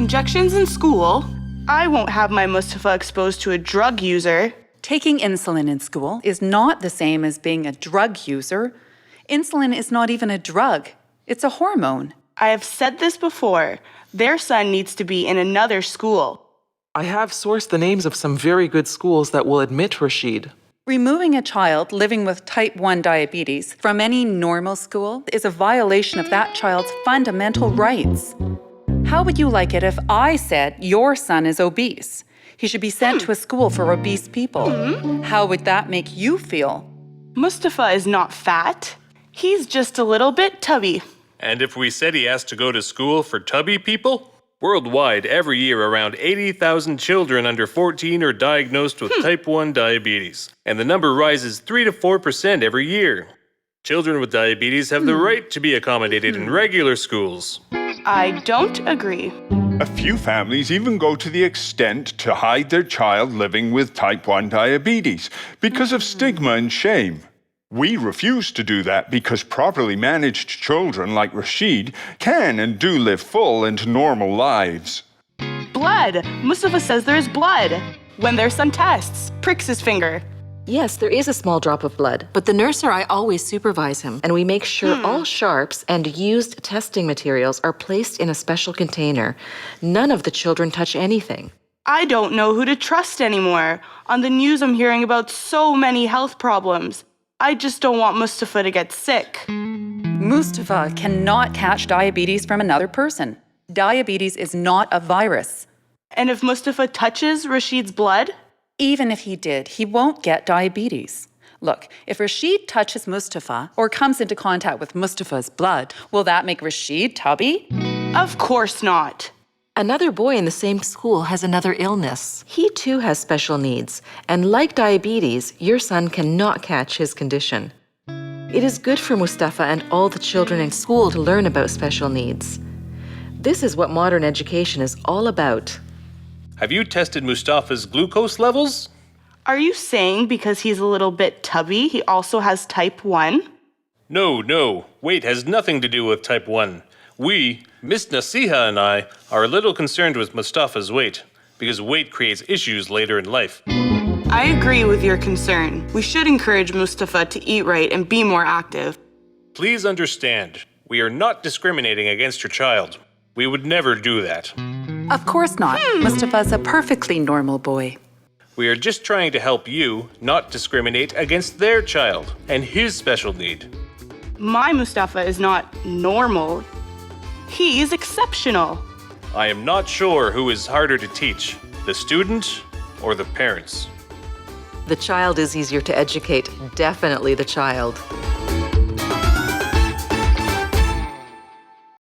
Injections in school? I won't have my Mustafa exposed to a drug user. Taking insulin in school is not the same as being a drug user. Insulin is not even a drug. It's a hormone. I have said this before. Their son needs to be in another school. I have sourced the names of some very good schools that will admit Rashid. Removing a child living with type 1 diabetes from any normal school is a violation of that child's fundamental rights. How would you like it if I said your son is obese? He should be sent to a school for obese people. How would that make you feel? Mustafa is not fat. He's just a little bit tubby. And if we said he has to go to school for tubby people? Worldwide, every year around 80,000 children under 14 are diagnosed with type 1 diabetes, and the number rises 3 to 4% every year. Children with diabetes have the right to be accommodated in regular schools. I don't agree. A few families even go to the extent to hide their child living with type 1 diabetes because of stigma and shame. We refuse to do that because properly managed children like Rashid can and do live full and normal lives. Blood! Mustafa says there's blood. When there's some tests, pricks his finger. Yes, there is a small drop of blood, but the nurse or I always supervise him, and we make sure all sharps and used testing materials are placed in a special container. None of the children touch anything. I don't know who to trust anymore. On the news, I'm hearing about so many health problems. I just don't want Mustafa to get sick. Mustafa cannot catch diabetes from another person. Diabetes is not a virus. And if Mustafa touches Rashid's blood? Even if he did, he won't get diabetes. Look, if Rashid touches Mustafa or comes into contact with Mustafa's blood, will that make Rashid tubby? Of course not. Another boy in the same school has another illness. He too has special needs, and like diabetes, your son cannot catch his condition. It is good for Mustafa and all the children in school to learn about special needs. This is what modern education is all about. Have you tested Mustafa's glucose levels? Are you saying because he's a little bit tubby, he also has type 1? No. Weight has nothing to do with type 1. We, Miss Nasiha and I, are a little concerned with Mustafa's weight, because weight creates issues later in life. I agree with your concern. We should encourage Mustafa to eat right and be more active. Please understand, we are not discriminating against your child. We would never do that. Of course not. Mustafa's a perfectly normal boy. We are just trying to help you not discriminate against their child and his special need. My Mustafa is not normal. He is exceptional. I am not sure who is harder to teach, the student or the parents. The child is easier to educate, definitely the child.